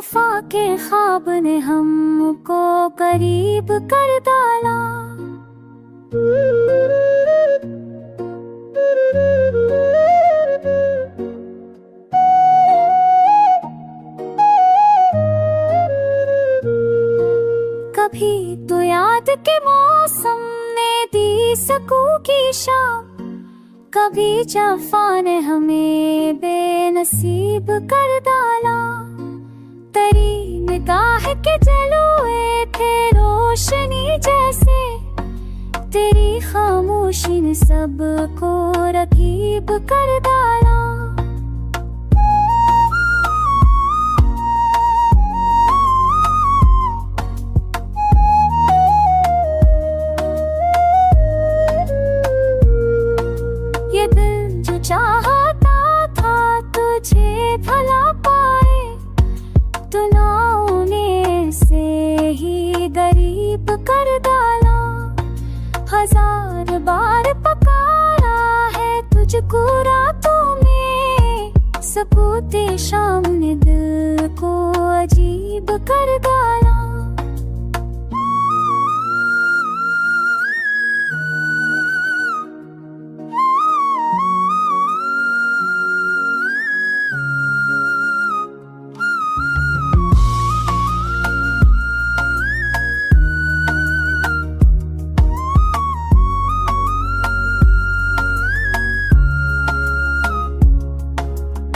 वफा के ख्वाब ने हमको करीब कर डाला। कभी तो याद के मौसम ने दी सकूं की शाम, कभी जफा ने हमें बेनसीब कर डाला। तेरी निगाह के जलुए थे रोशनी जैसे, तेरी खामोशी ने सबको रकीब कर डाला। ये दिल जो चाहता था तुझे भला पाए, तुनाने से ही गरीब कर डाला। हजार बार पकारा है तुझको रातों में, सकूते शाम ने दिल को अजीब कर डाला।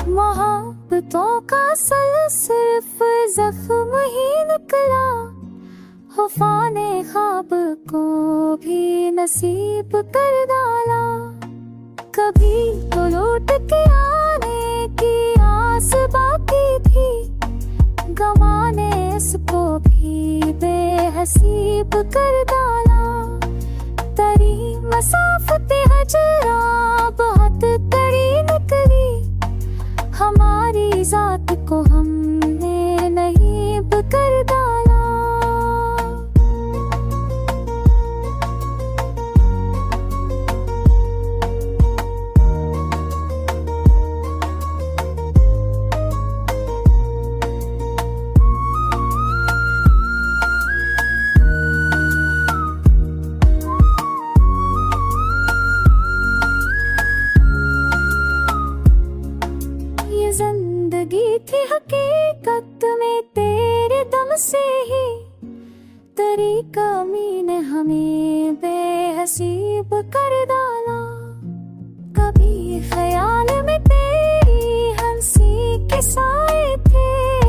मोहब्बतों का असल सिर्फ जख्म ही निकला, वफा ने ख्वाब को भी नसीब कर डाला। कभी तो लौट के आने की आस बाकी थी, गंवाने इसको भी बेहसीब कर डाला। तेरी मसाफते हजरा बहुत कड़ी निकली, हमारी जात को हमने नहीब कर डाला। जिंदगी थी हकीकत में तेरे दम से ही, तेरी कमी ने हमें बेहसीब कर डाला। कभी ख्याल में तेरी हंसी के साए थे,